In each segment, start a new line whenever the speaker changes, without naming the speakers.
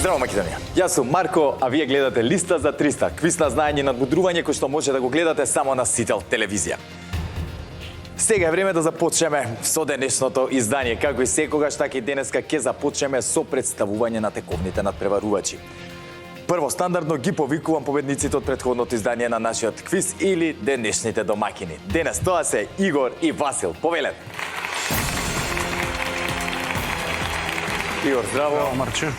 Здраво, Македонија! Јас сум Марко, а вие гледате Листа за 300, квиз на знаење и надмудрување кој што може да го гледате само на Сител телевизија. Сега е време да започнеме со денешното издание. Како и секогаш, така и денеска ќе започнеме со представување на тековните надпреварувачи. Прво, стандардно ги повикувам победниците од претходното издание на нашиот квиз или денешните домакини. Денес тоа се Игор и Васил. Повелете! Игор, здраво!
Здраво, Марче.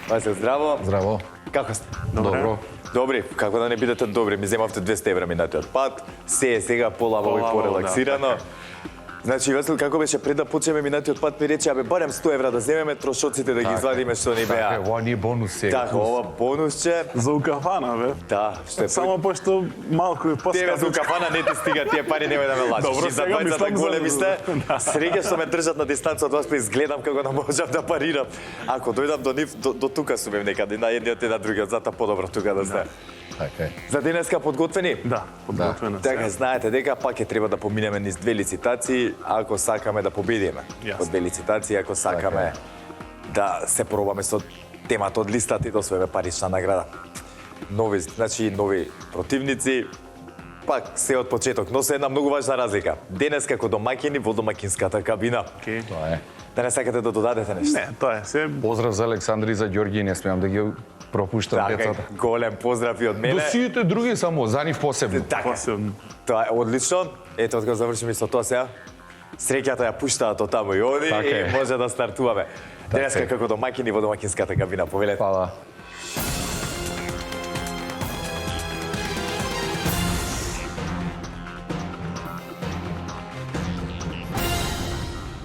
Васил, здраво!
Здраво.
Како сте?
Добро.
Добри, како да не бидете добри, ми земавте 200 евра минатиот пат, се е сега полаво и порелаксирано. Значи, Васил, како беше пред да почнеме минатиот пат, ми рече, абе, барем 100 евра да земеме, трошоците да ги извадиме што ни беа.
Така, ова ни е бонус сега.
Така, ова бонусче.
За укафана, бе.
Да, што е
Само пошто малку и
Тебе за кафана не ти стига тие пари, немој да ме лажеш.
Добро,
И за
сега
двајцата
мислам
големи
за-
сте. Среќа што ме држат на дистанца од вас, па изгледам како да можам да парирам. Ако дојдам до нив, до тука сум некаде, на едниот и на другиот, затоа подобро тука да сте.
Така е.
За денеска подготвени?
Да, подготвена.
Така, знаете дека пак ќе треба да поминеме низ две лицитации, ако сакаме да победиме.
Јасно.
Од две лицитации, ако сакаме да се пробаме со темата од листата и да освоиме парична награда. Нови противници, пак се од почеток, но се една многу важна разлика. Денес како домакини во домакинската кабина.
Океј. Тоа е.
Да не сакате да додадете нешто?
Не, тоа е се.
Поздрав за Александри и за Ѓорги, не смеам да ги пропуштам
Така,
децата.
голем поздрав и од
До
мене.
сите други само, за нив посебно.
Така,
Посебно.
тоа е одлично. Ето, кога завршиме со тоа сега, среќата ја пуштаат од таму и они
Така
и
е.
може да стартуваме. Денеска
е.
како домакини во домакинската кабина, повелете.
Фала.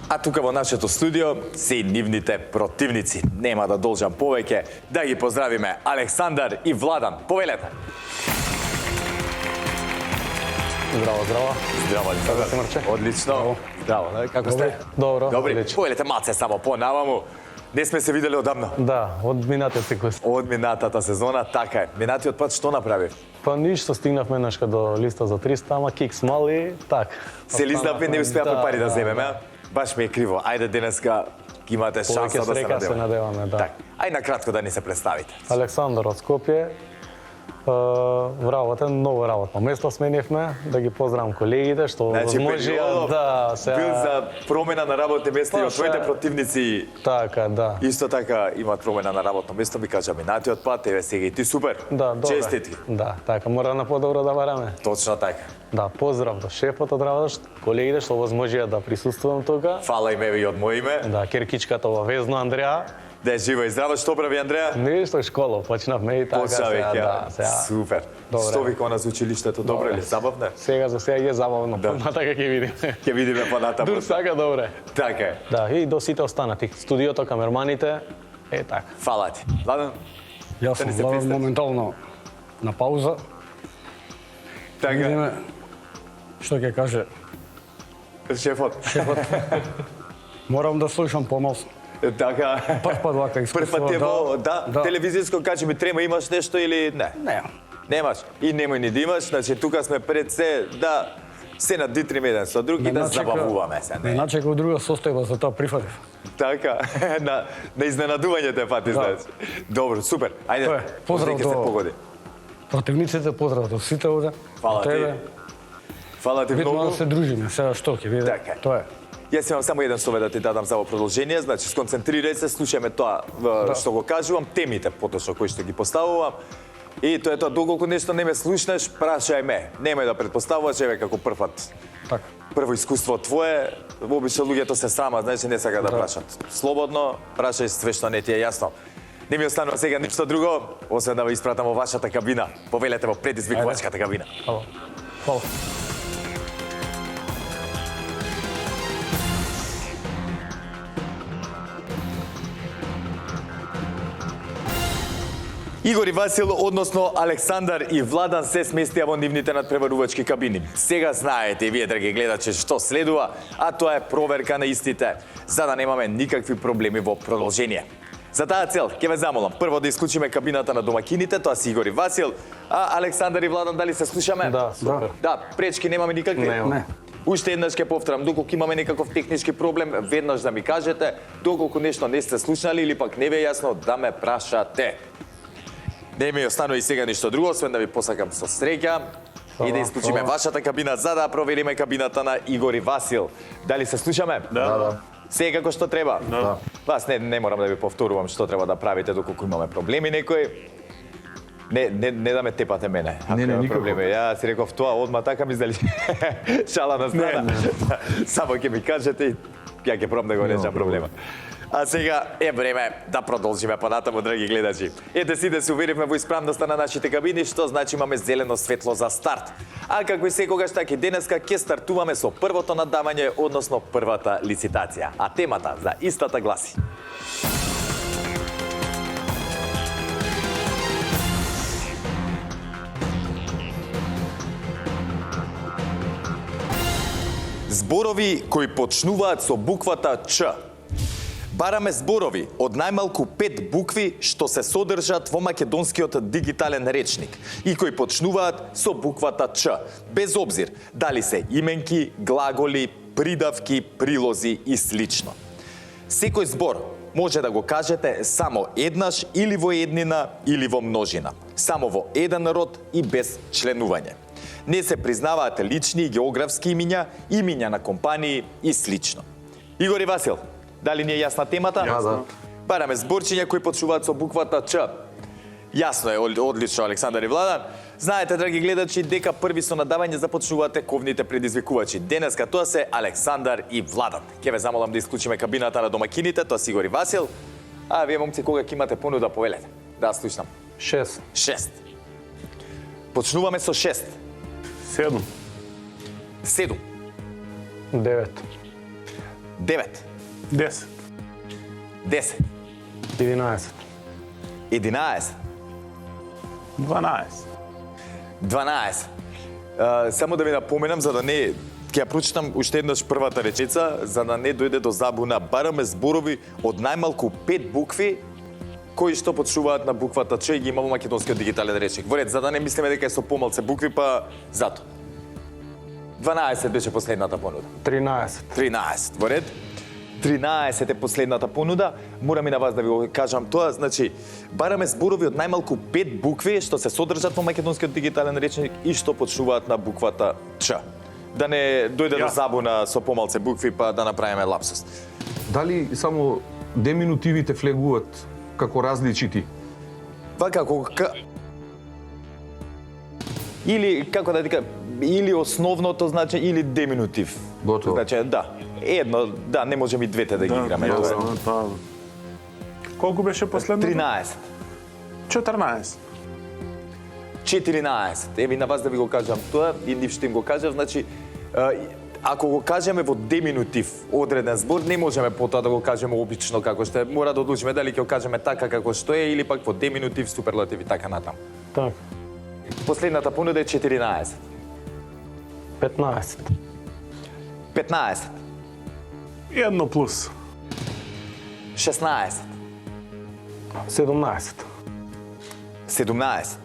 А тука во нашето студио се и нивните противници. Нема да должам повеќе да ги поздравиме Александар и Владан. Повелете.
Здраво, здраво.
Здраво, Александар.
си, Марче?
Одлично. Здраво, како сте?
Добро.
Добри.
одлично.
Повелете малце само понамаму. Не сме се видели одамна.
Да, од минатиот секој.
Од минатата сезона, така е. Минатиот пат што направи?
Па ништо, стигнавме нешка до листа за 300, ама кикс мали, так.
Се лизнавме, не успеавме пари да земеме. Баш ми е криво. Ајде денеска имате шанса
Повеќе
да се
среќа се
надеваме.
надеваме, да.
Так. Ај накратко да ни се представите.
Александар од Скопје, вработен, ново работно место сменивме, да ги поздравам колегите што возможија
периодов
да
бил за промена на работно место и
Па,
од твоите
се-
противници
Така, да.
исто така имаат промена на работно место, ми кажа минатиот пат, еве сега и ти супер.
Да, добре.
Честитки.
Да, така мора на подобро да бараме.
Точно така.
Да, поздрав до шефот од работа, колегите што возможија да присуствувам тука.
Фала им еве и од моје име.
Да, керкичката во Везно Андреа.
Да е жива и здрава, што прави Андреа?
Ништо школа, почнавме и така
Почна
сега,
веќе.
да, сега.
Супер.
Добре.
Што ви кона за училиштето, добре ли? Забавно е?
Сега за сега е забавно,
Да.
понатака ќе видиме.
Ќе видиме понатаму.
Дур сака добре.
Така е.
Да, и до сите останати. Студиото, камерманите, така.
Фала ти. Ладно?
Јас
Да ни
сум
се
Владан
пристапи.
моментално на пауза.
Така.
Видиме што ќе каже.
Шефот.
Морам да слушам помалку.
Така.
Прв пат вака искуство.
Прв пат е во, да,
да.
телевизиско, кажи ми, трема имаш нешто или не?
Не.
Немаш. И немој ни да имаш, значи тука сме пред се да се надитрим еден со друг и да забавуваме се.
Не
Не?
начекав друга состојба, за тоа прифатив.
Така, на изненадување те пати, значи. Добро, супер. Ајде,
Тоа е. Поздрав
нека се
до-
погоди.
Противниците, поздрав до сите овде.
Фала
до тебе.
ти. Фала ти
Битно
многу.
да се дружиме, сега што ќе биде.
Така е.
Тоа е.
Јас имам само еден совет да ти дадам за во продолжение, значи сконцентрирај се, слушајме тоа што го кажувам, темите поточно кои што ги поставувам. И тоа е тоа, доколку нешто не ме слушнеш, прашај ме. Немој да претпоставуваш, еве како прв пат.
Така.
Прво искуство твое, обично луѓето се срама, значи не сака да прашат. Слободно, прашај све што не ти е јасно. Не ми останува сега ништо друго, освен да ве испратам во вашата кабина. Повелете во предизвикувачката кабина.
Фала. Фала.
Игор и Васил, односно Александар и Владан се сместија во нивните надпреварувачки кабини. Сега знаете и вие, драги гледачи, што следува, а тоа е проверка на истите, за да немаме никакви проблеми во продолжение. За таа цел, ќе ве замолам прво да исклучиме кабината на домакините, тоа си Игор и Васил, а Александар и Владан, дали се слушаме?
Да, супер.
Да, пречки немаме никакви?
Нема.
Не.
Уште еднаш ќе повторам, доколку имаме некаков технички проблем, веднаш да ми кажете, доколку нешто не сте слушнали или пак не ви е јасно, да ме прашате. Не ми останува и сега ништо друго, освен да ви посакам со среќа и да исклучиме вашата кабина за да провериме кабината на Игор и Васил. Дали се слушаме?
Да.
Се како што треба?
Да.
Вас не морам да ви повторувам што треба да правите доколку имаме проблеми некои. Не да ме тепате мене. Ако
Не,
има
никако.
проблеми. Ја си реков тоа одма така ми издали. Шала на страна. Само ќе ми кажете и ја ќе пробам да го решам проблема. А сега е време да продолжиме понатаму, драги гледачи. Ете си да се уверивме во исправноста на нашите кабини, што значи имаме зелено светло за старт. А како и секогаш, така и денеска ќе стартуваме со првото надавање, односно првата лицитација. А темата за истата гласи: зборови кои почнуваат со буквата Ч. Бараме зборови од најмалку 5 букви што се содржат во македонскиот дигитален речник и кои почнуваат со буквата Ч, без обзир дали се именки, глаголи, придавки, прилози и слично. Секој збор може да го кажете само еднаш или во еднина или во множина, само во еден род и без членување. Не се признаваат лични и географски имиња на компании и слично. Игор и Васил, дали ни е јасна темата?
Да.
Бараме зборчиња кои почнуваат со буквата Ч. Јасно е, одлично, Александар и Владан. Знаете, драги гледачи, дека први со надавање започнувате ковните предизвикувачи. Денеска тоа се Александар и Владан. Ќе ве замолам да исклучиме кабината на домакините, тоа си Игор и Васил. А вие, момци, кога ќе имате понуда, повелете. Да, слушнам.
6.
6. Почнуваме со 6.
7.
7.
9.
9.
10.
10.
11.
11.
12.
12. Само да ви напоменам, за да не... Ќе ја прочитам уште еднаш првата речица, за да не дојде до забуна. Бараме зборови од најмалку 5 букви кои што почнуваат на буквата Ч и ги има во македонскиот дигитален речник. Во ред, за да не мислиме дека е со помалце букви, па зато. 12 беше последната понуда.
13.
13. Во ред. 13 е последната понуда. Морам и на вас да ви го кажам тоа. Значи, бараме зборови од најмалку 5 букви што се содржат во македонскиот дигитален речник и што почнуваат на буквата Ч. Да не дојде до забуна со помалце букви, па да направиме лапсус.
Дали само деминутивите влегуваат како различити?
Вака, или, како да ти кажам, или основното, значи, или деминутив.
Готово.
Значи, да. Едно, да, не можем и двете да ги играме.
Тоа. Колку беше последно?
13.
14.
14. Еви на вас да ви го кажам тоа и нив што им го кажав, значи ако го кажеме во деминутив одреден збор, не можеме потоа да го кажеме обично како што е. Мора да одлучиме дали ќе го кажеме така како што е или пак во деминутив, суперлатив и така натаму.
Так.
Последната понуда е 14.
15.
15.
Едно плюс.
16.
17.
17.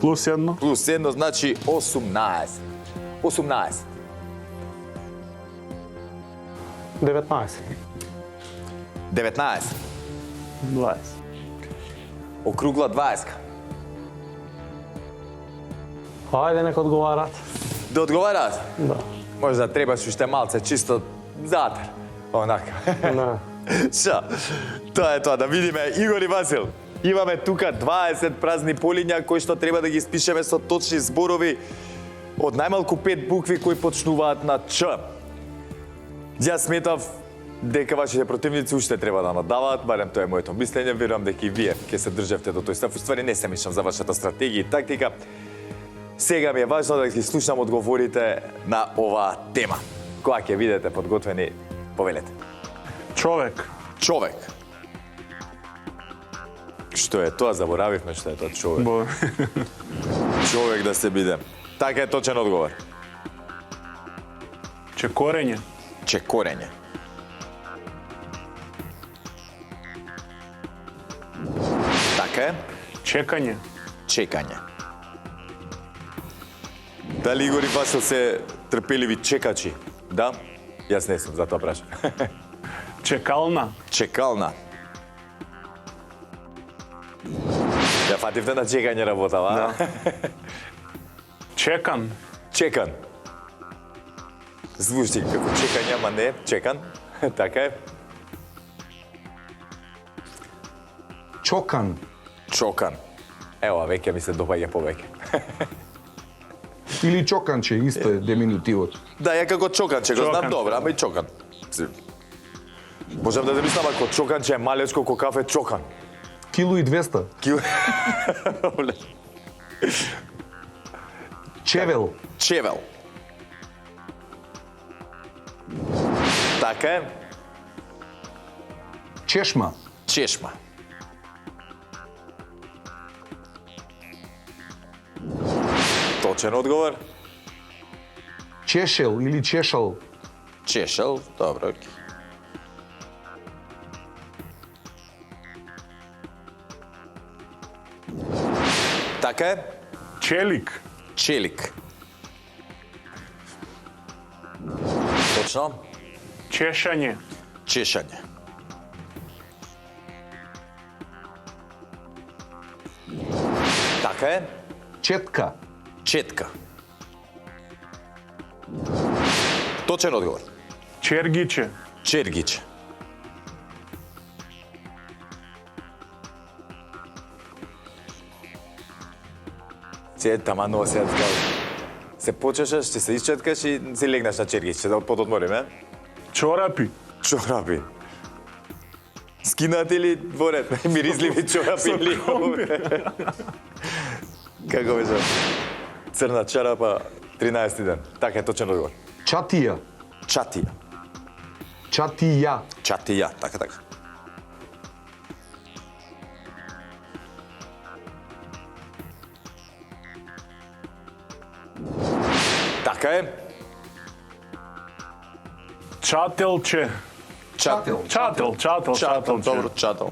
Плюс едно.
Плюс 1 значи 18. 18.
19.
19.
20.
Округла 20.
Хајде нека одговарат.
Да одговарат?
Да.
Може да требаш уште малце, чисто затер. Онака.
Не.
Шо? Тоа е тоа, да видиме. Игор и Васил, имаме тука 20 празни полиња кои што треба да ги испишеме со точни зборови од најмалку 5 букви кои почнуваат на Ч. Јас сметав дека вашите противници уште треба да надаваат, барем тоа е моето мислење, верувам дека и вие ќе се држевте до тој став. Уствари не се мислам за вашата стратегија и тактика. Сега ми е важно да ги слушам одговорите на оваа тема. Кога ќе видите подготвени, повелете.
Човек.
Човек. Што е тоа? Заборавивме што е тоа човек.
Бо...
Човек да се биде. Така е точен одговор.
Чекорење.
Чекорење. Така е.
Чекање.
Чекање. Дали Игор и Васил се трпеливи чекачи? Да? Јас не сум, затоа прашам.
Чекална.
Чекална. Ја фативте на чекање работава, а?
Чекан.
Чекан. Звучи како чекање, ама не, чекан. Така е.
Чокан.
Чокан. Ева, веќе ми се допаѓа повеќе.
Или чоканче, исто е деминутивот.
Да, ја како чоканче, го знам
Чоканче.
добро, ама и чокан. Можам да замислам ако чоканче е малечко ко кафе чокан.
Кило и 200.
Кил...
Чевел.
Чевел. Така е.
Чешма.
Чешма. Точен одговор.
Чешел или чешал.
Чешел, добро. Окей. Така е.
Челик.
Челик. Точно.
Чешање.
Чешање. Така е.
Четка.
Четка. Точен одговор.
Чергиче.
Чергич. Се тамано се се почешаш, ќе се исчеткаш и си легнеш на чергич, ќе да пододмориме.
Чорапи.
Чорапи. Скинати или воре? Миризливи чорапи или... Како беше? Црна чарапа, 13 ден. Така е точен одговор.
Чатија.
Чатија.
Чатија.
Чатија, така. Така е.
Чателче.
Чател.
Чателче.
Добро, чател.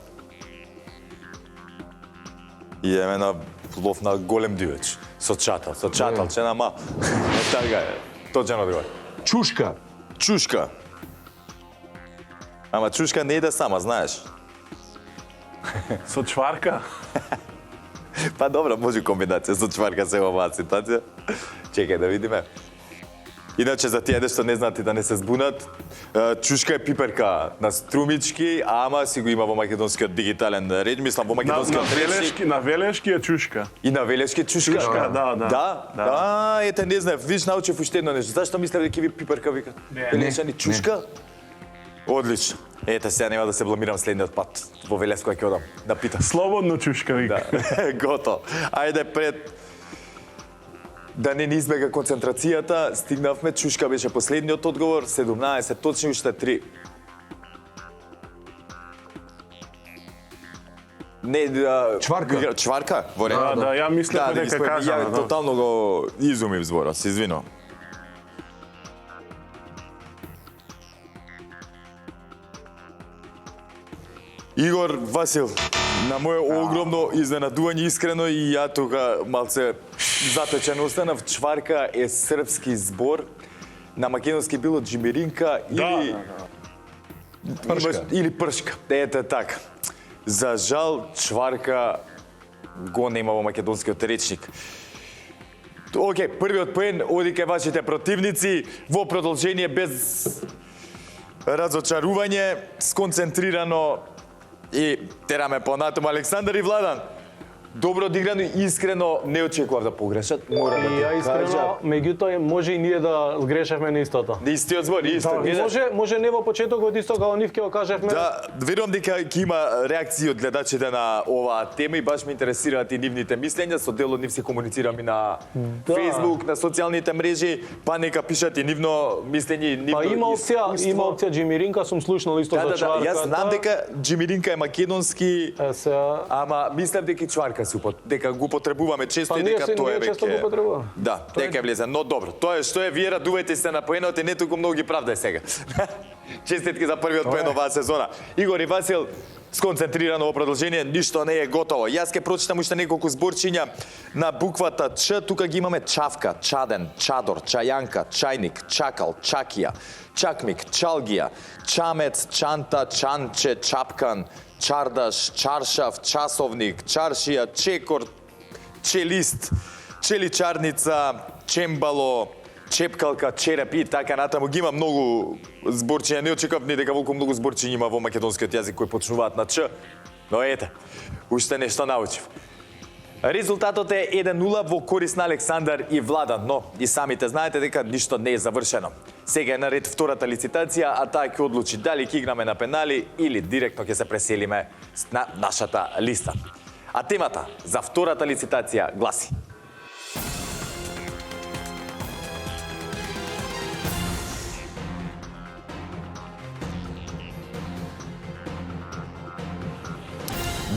Идеме на лов на голем дивеч. Со чателче на ма. Така е. Точен одговор.
Чушка.
Чушка. Ама чушка не иде сама, знаеш.
Со чварка.
Па добро, може комбинација со чварка се оваа ситуација. Чекај да видиме. Иначе за тие што не знаат и да не се збунат, чушка е пиперка на струмички, ама си го има во македонскиот дигитален реч, мислам во македонскиот речник.
На велешки е чушка.
И на велешки чушка.
Чушка, да.
Да, ете не знаев, виж научив уште едно нешто. Зашто мислев дека ви пиперка викат? Велешани чушка? Одлично. Ете сега нема да се бламирам следниот пат. Во Велеско ќе одам да питам.
Слободно чушка вика.
Да, готово. Ајде пред да не ни избега концентрацијата, стигнавме, чушка беше последниот одговор, 17 точни, уште 3. Не,
Чварка.
Чварка, во ред.
Да, ја мислев дека кажа.
Ја тотално го изумив зборот, се извинувам. Игор Васил, на моје огромно изненадување искрено и ја тука малце затечен останав, чварка е српски збор, на македонски било джимеринка или
Пршка.
или пршка. Ете така. За жал чварка го нема во македонскиот речник. Океј, првиот поен оди кај вашите противници во продолжение без разочарување, сконцентрирано и тераме понатаму Александар и Владан. Добро одиграно и искрено не очекував да погрешат. Мора да
И ја
ти
искрено,
кажам.
меѓутоа може и ние да сгрешевме на истото.
На истиот збор, исто.
Да,
гледаш?
може не во почетокот исто како нив ќе го кажевме.
Да, верувам дека ќе има реакции од гледачите на оваа тема и баш ме интересираат и нивните мислења. Со дел од нив се комуницирам и на
Да.
Facebook, на социјалните мрежи, па нека пишат и нивно мислење и нивно
Па има опција Джимиринка, сум слушнал исто за чварката.
Јас знам дека Джимиринка е македонски,
Сега
ама мислам дека и чварка се дека го потребуваме често
Па
и
ние
дека
се
тоа е
ние често го
веќе.
потребуваме.
Да, дека е влезен. Но добро, тоа е што е, вие радувајте се на поенот и не толку многу ги правдај сега. Честитки за првиот поен оваа сезона. Игор и Васил, сконцентрирано во продолжение, ништо не е готово. Јас ќе прочитам уште неколку зборчиња на буквата Ч. Тука ги имаме чавка, чаден, чадор, чајанка, чајник, чакал, чакија, чакмик, чалгија, чамец, чанта, чанче, чапкан, чардаш, чаршав, часовник, чаршија, чекор, челист, челичарница, чембало, чепкалка, череп и така натаму. Ги има многу зборчиња. Не очекував ни дека волку многу зборчиња има во македонскиот јазик кои почнуваат на Ч. Но ете, уште нешто научив. Резултатот е 1-0 во корист на Александар и Владан, но и самите знаете дека ништо не е завршено. Сега е на ред втората лицитација, а таа ќе одлучи дали ќе играме на пенали или директно ќе се преселиме на нашата листа. А темата за втората лицитација гласи: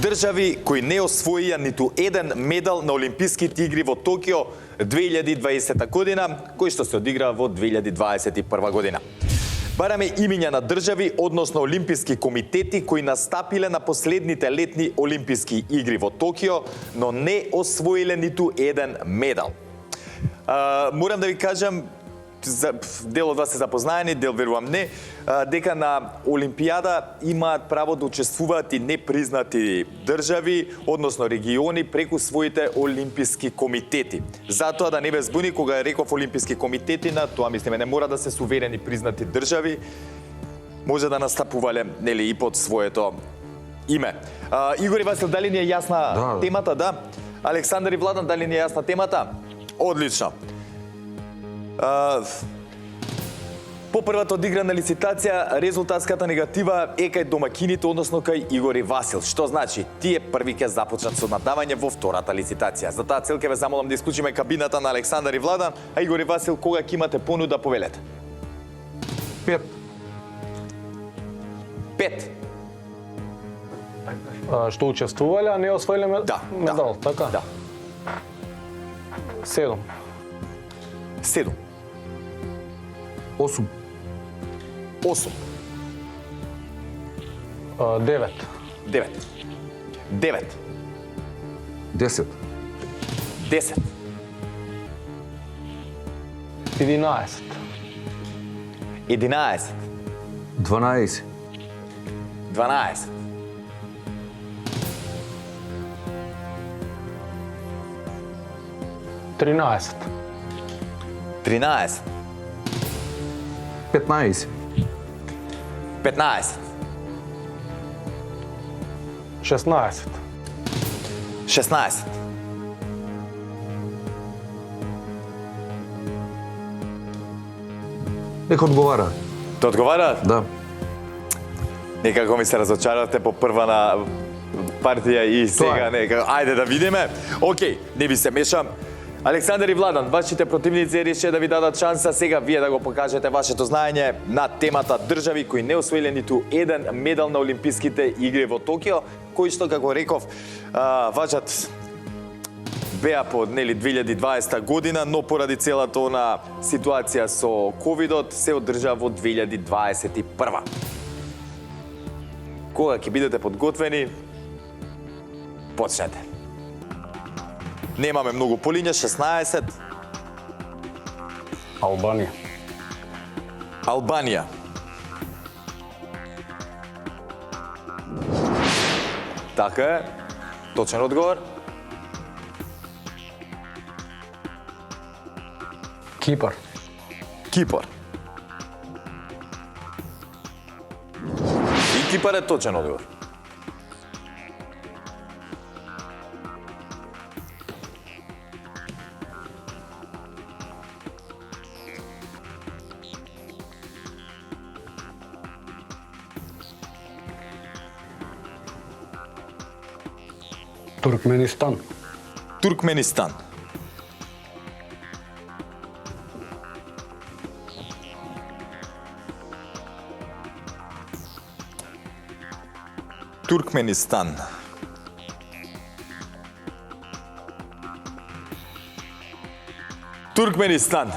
држави кои не освоија ниту еден медал на Олимписките игри во Токио 2020 година, кои што се одиграа во 2021 година. Бараме имиња на држави, односно олимписки комитети кои настапиле на последните летни Олимписки игри во Токио, но не освоиле ниту еден медал. Морам да ви кажам, дел од вас се запознаени, дел верувам не, дека на Олимпијада имаат право да учествуваат и непризнати држави, односно региони, преку своите олимписки комитети. Затоа да не ве збуни кога реков олимписки комитети, на тоа мислиме не мора да се суверени признати држави, може да настапувале нели и под своето име. Игор и Васил, дали ни е јасна темата? Да. Александар и Владан, дали ни е јасна темата? Одлично. По првата одиграна лицитација, резултатската негатива е кај домакините, односно кај Игор и Васил. Што значи? Тие први ќе започнат со надавање во втората лицитација. За таа цел ќе ве замолам да исклучиме кабината на Александар и Владан, а Игор и Васил, кога ќе имате понуда, повелете.
5.
5.
Што учествувале, а не освоиле медал, така?
Да.
7.
7.
8.
8.
9.
9. 9.
10.
10.
11.
11.
12.
12.
13.
13.
15.
15.
16.
16.
Нека одговара.
Те одговара?
Да.
Некако ми се разочаравте по прва на партија и сега нека. Ајде да видиме. Океј, не би се мешам. Александар и Владан, вашите противници решија да ви дадат шанса сега вие да го покажете вашето знаење на темата држави кои не освоиле ниту еден медал на Олимписките игри во Токио, кои што, како реков, важат беа по 2020 година, но поради целата она ситуација со ковидот се одржа во 2021. Кога ќе бидете подготвени, почнете. Немаме многу полиња, 16.
Албанија.
Албанија. Така е. Точен одговор.
Кипар.
Кипар. И Кипар е точен одговор.
Туркменистан.
Туркменистан. Туркменистан. Туркменистан.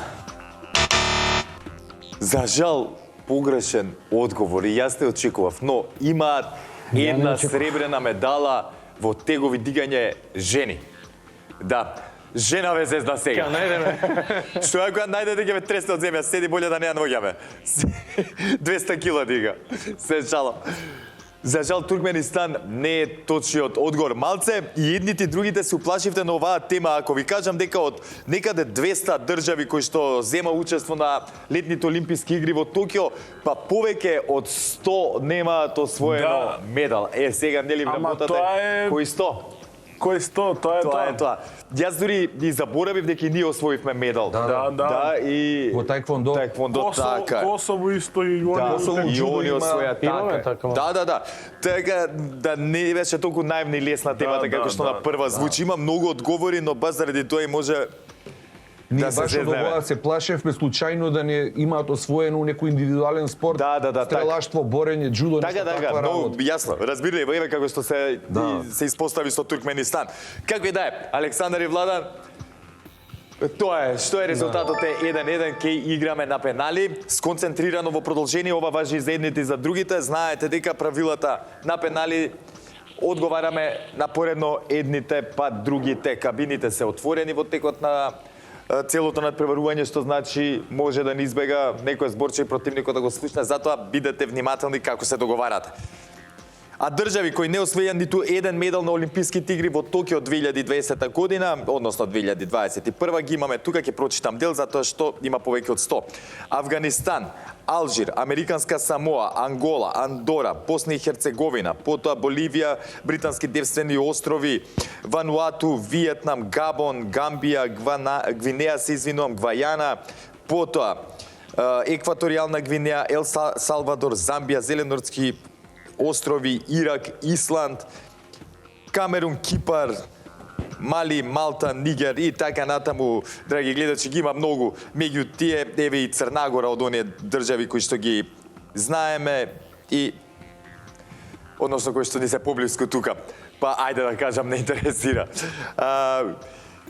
За жал, погрешен одговор и јас те очекував, но имаат една
очекував.
сребрена медала во тегови дигање жени. Да, женаве зезна сега.
Ќе најдеме.
Што ако ја најдете ќе ме тресне од земја, седи боле да не ја наоѓаме. 200 кила дига. Се шалам. За жал Туркменистан не е точниот одговор. Малце и едните и другите се уплашивте на оваа тема. Ако ви кажам дека од некаде 200 држави кои што зема учество на летните олимписки игри во Токио, па повеќе од 100 немаат освоено медал. Сега нели
Ама
работате
тоа е-
кои 100?
Кој 100, тоа е
Тоа е тоа. Јас дури и заборавив дека и ние освоивме медал.
Да.
И
Во таеквондо.
таеквондо така.
Косово исто и они
Да,
Косово,
и
джудо
они
има.
освоја
Имаме
така.
така, ма.
Да. Така да не беше толку наивна и лесна темата
Да,
како што
да,
на прва звучи. Има многу одговори, но баш заради тоа и може
Ние
да се
баш од
зезнеме.
оваа се плашевме случајно да не имаат освоено некој индивидуален спорт.
Да,
Стрелаштво, борење, джудо,
Така,
нешто таква
многу
работа.
јасно. Разбирате, еве како што се
Да.
се испостави со Туркменистан. Како и да е, Александар и Владан, тоа е, што е резултатот е 1-1, кеј играме на пенали, сконцентрирано во продолжение, ова важи и за едните и за другите, знаете дека правилата на пенали одговараме напоредно едните па другите. Кабините се отворени во текот на целото надпреварување, што значи може да не избега некој зборче и противникот да го слушне, затоа бидете внимателни како се договарате. А држави кои не освоија ниту еден медал на Олимписките игри во Токио 2020 година, односно 2021, ги имаме тука, ќе прочитам дел, затоа што има повеќе од 100. Афганистан, Алжир, Американска Самоа, Ангола, Андора, Босна и Херцеговина, потоа Боливија, Британски девствени острови, Вануату, Виетнам, Габон, Гамбија, Гвинеја, се извинувам, Гвајана, потоа Екваторијална Гвинеја, Ел Салвадор, Замбија, Зеленортски острови, Ирак, Исланд, Камерун, Кипар, Мали, Малта, Нигер и така натаму, драги гледачи, ги има многу. Меѓу тие, еве и Црнагора од оние држави кои што ги знаеме и односно кои што ни се поблиску тука. Па ајде да кажам, не интересира.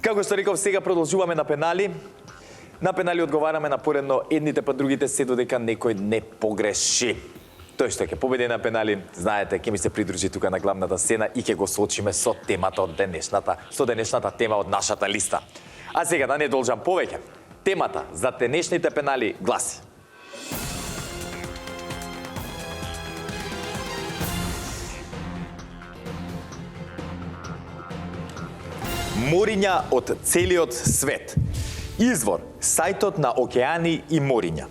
Како што реков, сега продолжуваме на пенали. На пенали одговараме напоредно едните па другите се додека некој не погреши. Тој што ќе победи на пенали, знаете, ќе ми се придружи тука на главната сцена и ќе го соочиме со темата од денешната тема од нашата листа. А сега да не должам повеќе. Темата за денешните пенали гласи: мориња од целиот свет. Извор: сајтот на океани и мориња.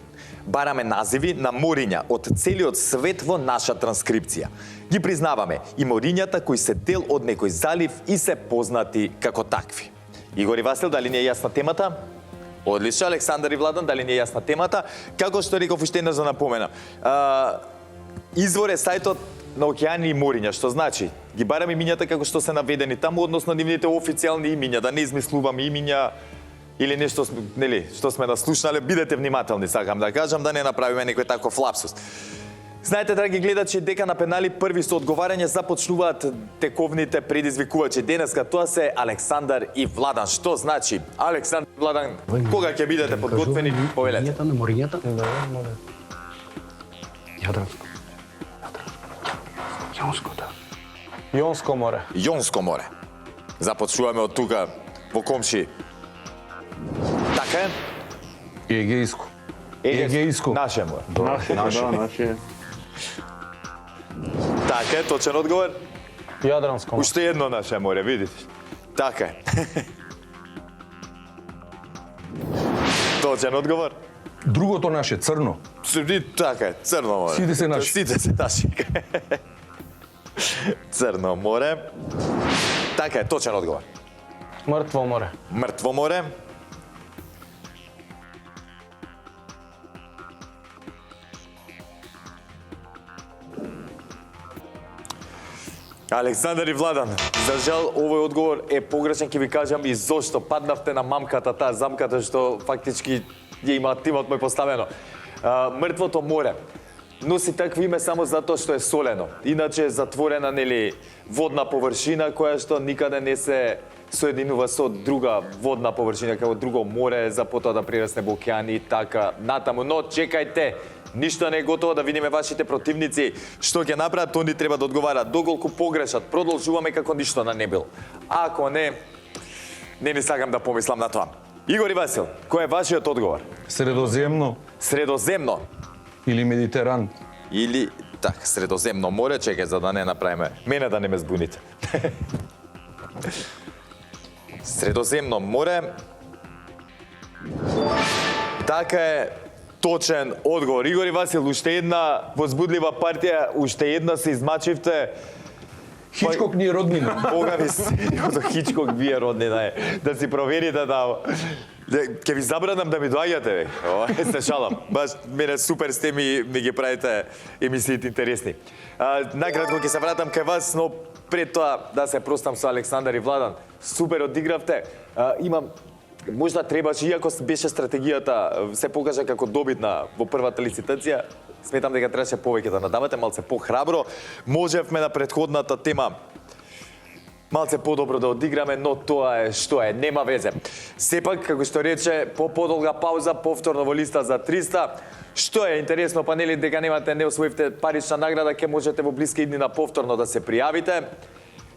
Бараме називи на мориња од целиот свет во наша транскрипција. Ги признаваме и морињата кои се дел од некој залив и се познати како такви. Игор и Васил, дали ни е јасна темата? Одлично, Александар и Владан, дали ни е јасна темата? Како што реков уште еднаш да напомена. Извор е сајтот на океани и мориња, што значи ги бараме имињата како што се наведени таму, односно нивните официјални имиња, да не измислуваме имиња или нешто, нели, што сме наслушнале, бидете внимателни, сакам да кажам, да не направиме некој таков лапсус. Знаете, драги гледачи, дека на пенали први со одговарање започнуваат тековните предизвикувачи. Денеска тоа се Александар и Владан. Што значи? Александар и Владан, кога ќе бидете подготвени? Повелете.
На морињата? Да, море. Јадранско. Јонско, да.
Јонско море.
Јонско море. Започнуваме од тука во комши. Така е?
Егејско. Егејско.
Наше море.
Наше.
Така е, точен одговор.
Јадранско море.
Уште едно наше море, видите. Така е. Точен одговор.
Другото наше, црно.
Така е, Црно море.
Сите се наши.
Сите се наши. Црно море. Така е, точен одговор.
Мртво море.
Мртво море. Александар и Владан, за жал овој одговор е погрешен, ќе ви кажам и зошто. Паднавте на мамката, таа замката што фактички ја има тимот мој поставено. Мртвото море носи такво име само затоа што е солено. Иначе е затворена, нели, водна површина која што никаде не се соединува со друга водна површина, како друго море, за потоа да прерасне во океани и така натаму. Но чекајте, Ништо не е готово да видиме вашите противници што ќе направат, они треба да одговараат. Доколку погрешат, продолжуваме како ништо да не бил. Ако не ни сакам да помислам на тоа. Игор и Васил, кој е вашиот одговор?
Средоземно
Средоземно
или Медитеран.
или Средоземно море, чекај за да не направиме, мене да не ме збуните. Средоземно море. Така е, точен одговор. Игор и Васил, уште една возбудлива партија, уште една се измачивте.
Хичкок ни е роднина.
Бога ви сериозно, Хичкок ви е роднина е. Да си проверите да... Ке ви забранам да ми доаѓате, бе. Се шалам. Баш мене супер сте ми ги правите емисиите интересни. Накратко ќе се вратам кај вас, но пред тоа да се простам со Александар и Владан. Супер одигравте. Имам можда требаше, иако беше стратегијата, се покажа како добитна во првата лицитација, сметам дека требаше повеќе да надавате, малце по-храбро. Можевме на претходната тема малце подобро да одиграме, но тоа е што е, нема везе. Сепак, како што рече, по подолга пауза, повторно во листа за 300. Што е интересно, панели, дека немате, не освоивте парична награда, ќе можете во блиски идни на повторно да се пријавите.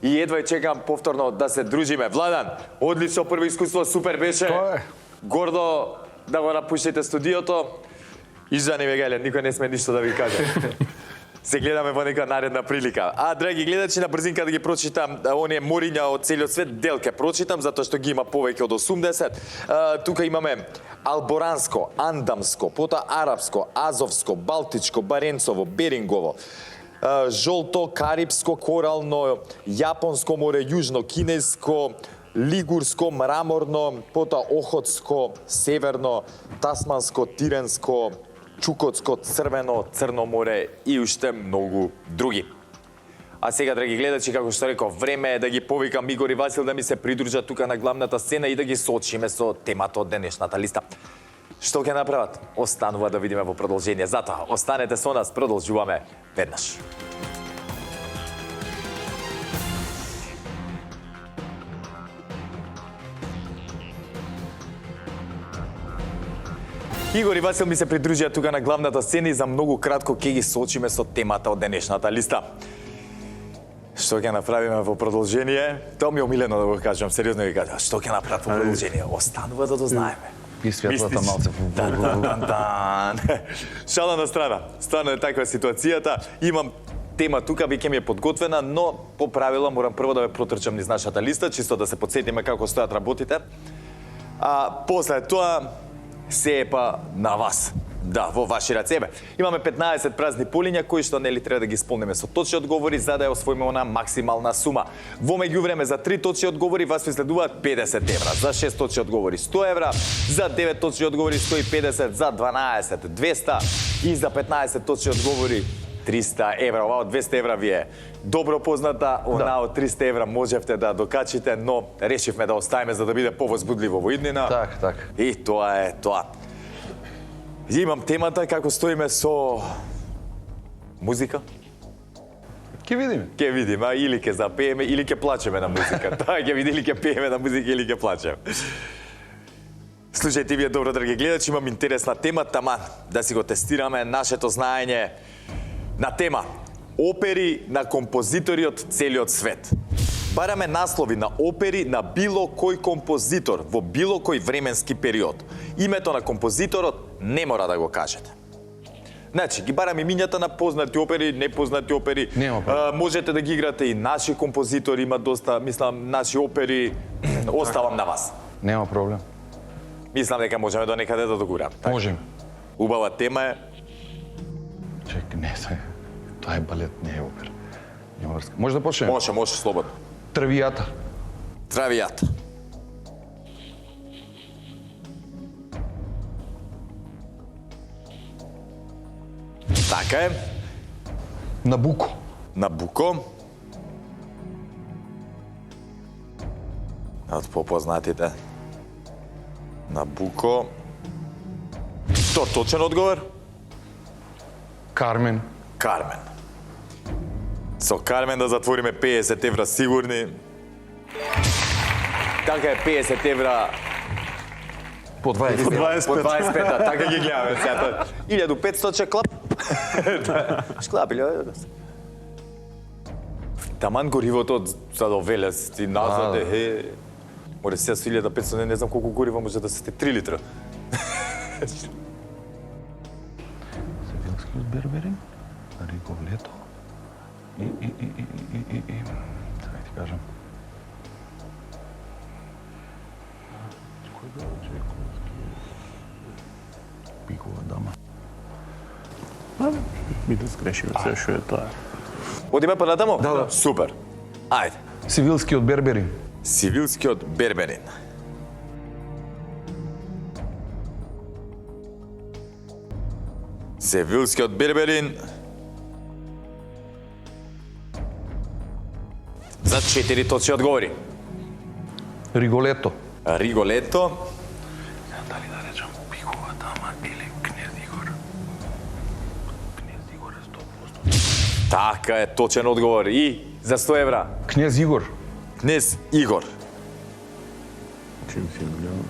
И едва чекам повторно да се дружиме. Владан, одлично прво искуство, супер беше.
Тоа е.
Гордо да го напуштите студиото. Ижани Вегален, никој не сме ништо да ви каже. Се гледаме во нека наредна прилика. Драги гледачи, на брзинка да ги прочитам оние мориња од целиот свет, дел ке прочитам, затоа што ги има повеќе од 80. Тука имаме алборанско, андамско, пота арапско, азовско, балтичко, баренцово, берингово, жолто, карипско, корално, јапонско море, јужно, кинеско, лигурско, мраморно, пота охотско, северно, тасманско, тиренско, чукотско, црвено, Црно море и уште многу други. А сега, драги гледачи, како што реков, време е да ги повикам Игор и Васил да ми се придружат тука на главната сцена и да ги соочиме со темата од денешната листа. Што ќе направат? Останува да видиме во продолжение. Затоа, останете со нас, продолжуваме веднаш. Игор и Васил ми се придружија тука на главната сцена и за многу кратко ќе ги соочиме со темата од денешната листа. Што ќе направиме во продолжение? Тоа ми е омилено да го кажам, сериозно ви кажам. Што ќе направат во продолжение? Останува да дознаеме.
И светлата малце.
Шала на страна. Стварно е таква ситуацијата. Имам тема тука, веќе ми е подготвена, но по правила морам прво да ве протрчам низ нашата листа, чисто да се подсетиме како стојат работите. После тоа се е па на вас. Да, во ваши раце. Имаме 15 празни полиња кои што нели треба да ги исполниме со точни одговори за да ја освоиме она максимална сума. Во меѓувреме за 3 точни одговори вас ви следуваат 50 евра, за 6 точни одговори 100 евра, за 9 точни одговори 150, за 12 200 и за 15 точни одговори 300 евра. Ова од 200 евра ви е добро позната, она од 300 евра можевте да докачите, но решивме да оставиме за да биде повозбудливо во иднина.
Так.
И тоа е тоа. Имам темата како стоиме со музика.
Ќе видиме.
Ќе видиме, или ќе запееме, или ќе плачеме на музика. Тоа ќе види или ќе пееме на музика, или ќе плачеме. Слушајте, вие добро, драги гледачи, имам интересна тема, таман да си го тестираме нашето знаење на тема опери на композитори од целиот свет. Бараме наслови на опери на било кој композитор во било кој временски период. Името на композиторот не мора да го кажете. Значи, ги барам имињата на познати опери, непознати опери.
Нема проблем.
Можете да ги играте и наши композитори, има доста, мислам, наши опери. Оставам на вас.
Нема проблем.
Мислам дека можеме до некаде да догурам.
Можеме.
Убава тема е.
Чек, не се. Тоа е балет, не е опера. Нема врска. Може да почнеме?
Може, слободно.
Травијата.
Травијата. Така е.
Набуко.
Набуко. Од попознатите. Набуко. Што точен одговор?
Кармен.
Кармен. Со Кармен да затвориме 50 евра сигурни. Така е, 50 евра
По 20.
По 25.
По 25, така ги гледаме сега. 1500 че клап. Шклап, Таман горивото за да велес и назад е. Море сега с 1500, не знам колко горива може да сте 3 литра.
Севилски от Берберин, Риголето и... Сега ти кажем. Пикова дама.
Mi da zgrešim sve što je to.
Одиме па натаму?
Да.
Супер. Ајде.
Сивилски од Берберин.
Сивилскиот Берберин. Севилскиот Берберин. За 4 точки одговори.
Риголето.
Риголето.
Дали да речам Пикова дама или Кнез Игор? Кнез Игор е 100%.
Така е, точен одговор. И за 100 евра.
Кнез Игор.
Кнез Игор.
Čim si gledao?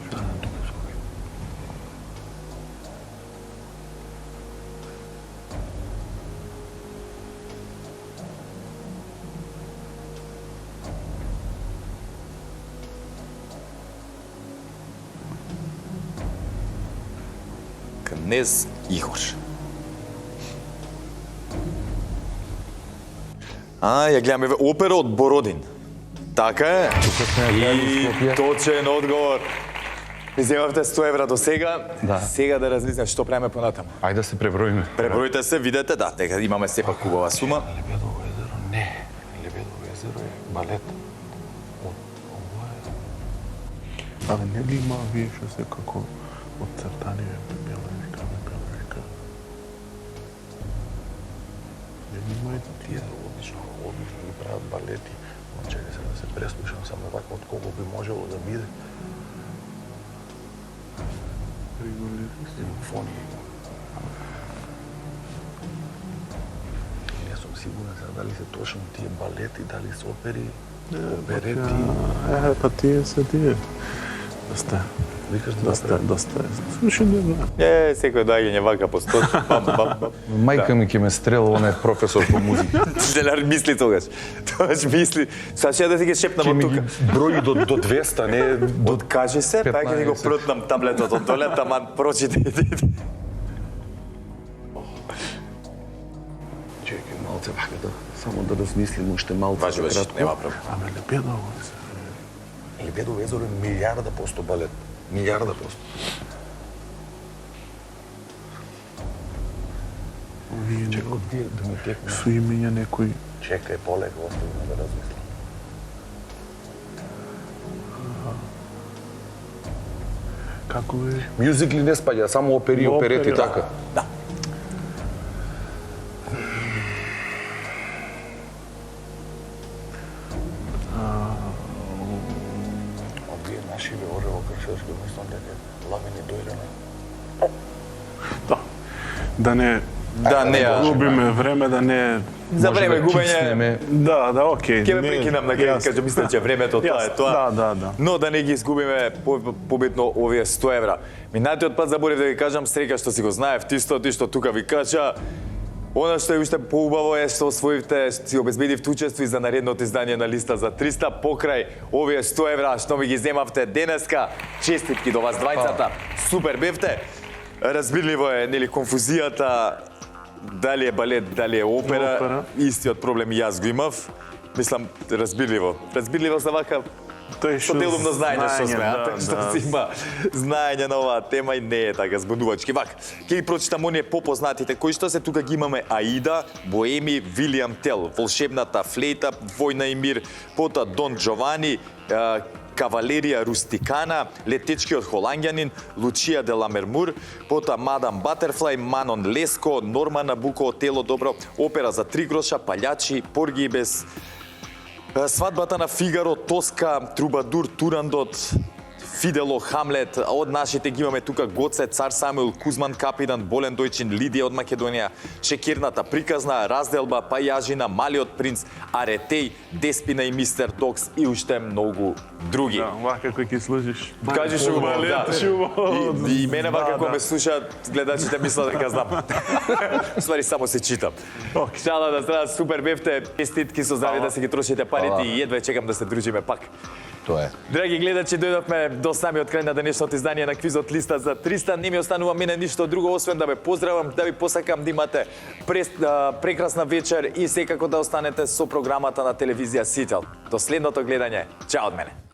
Кнез Игор. Ја гледаме опера од Бородин. Така е. И точен одговор. Иземавте 100 евра до сега.
Да.
Сега да размислам што правиме понатаму.
Ајде да се преброиме.
Преброите се, видете, да, дека имаме сепак убава сума.
Лебедово езеро не. Лебедово езеро е балет.
Ali ne li ima više se kako odcrtanje Bela reka, Bela reka? Ne li ima i
Тие одлично ги прават балети. Но чекај се да се преслушам само вака од кого би можело да биде. Симфонија. Не сум сигурен сега дали се точно тие балети, дали се опери, оперети.
Pa tije se tije. Dosta,
Викаш
dosta. Slušaj, ne znam.
Секој доаѓање вака по стол. Бам, бам, бам.
Мајка ми ќе ме стрела, он е професор по музика.
Деляр мисли тогаш. Тогаш мисли. Сега ќе да ти ги шепнам
Ќе
од
ми
тука.
ги брои до 200, не до...
Откажи се, па ќе ти го
15.
протнам таблетот од доле, таман прочитай.
Чекај малце вака да, само да размислим уште малце.
Важи, важи, нема проблем.
Ame Lebedovo se.
Лебедово езеро е 1.000% балет. 1.000%. Чекај, вие да ми текне.
Su imenja nekoj.
Чекај, полека, остави да размислам.
Kako je?
Мюзикли не спаѓа, само опери, оперети,
Опери,
така.
Да.
Овие наши ве орево кршешки, мислам дека ламини дојдена.
Da. Da ne
Да, не,
gubime vreme, da ne...
за време губење.
кицнеме.
Da, okej.
Ќе ме прекинам на крај, кажам, мислам че времето тоа е тоа.
Da.
Но да не ги изгубиме побитно овие 100 евра. Минатиот пат заборев да ви кажам, среќа што си го знаев, ти што тука ви кажа. Она што е уште поубаво е што освоивте, што си обезбедивте учество и за наредното издание на листа за 300 покрај овие 100 евра што ми ги земавте денеска. Честитки до вас двајцата. Супер бевте. Разбирливо е, нели, конфузијата, дали е балет, дали е опера.
Опера.
Истиот проблем и јас го имав. Мислам, разбирливо. Разбирливо за вака со делумно знаење што сме, а така што си има знаење на оваа тема и не е така збунувачки. Вака, ќе ви прочитам оние попознатите кои што се тука ги имаме: Аида, Боеми, Вилијам Тел, Волшебната флейта, Војна и мир, пота Дон Джовани, Кавалерија Рустикана, Летечкиот холанѓанин, Лучија де Ламермур, пота Мадам Батерфлај, Манон Леско, Норма Набуко, Тело добро, Опера за 3 гроша, Палјачи, Порги без, Свадбата на Фигаро, Тоска, Трубадур, Турандот, Фидело, Хамлет, од нашите ги имаме тука Гоце, Цар Самуил, Кузман Капидан, Болен Дојчин, Лидија од Македонија, Шекерната приказна, Разделба, Пајажина, Малиот принц, Аретеј, Деспина и Мистер Токс и уште многу други.
Да, вака кој ќе служиш.
Кажи шубаво, да. И мене вака кога ме слушаат, гледачите мислат дека знам. Ствари само се читам. Шала да страна, супер бевте, естетки со здравје да се ги трошите парите и едва чекам да се дружиме пак.
Тоа е.
Драги гледачи, дојдовме до самиот крај на денешното издание на квизот Листа за 300. Не ми останува мене ништо друго освен да ве поздравам, да ви посакам да имате прекрасна вечер и секако да останете со програмата на телевизија Сител. До следното гледање. Чао од мене.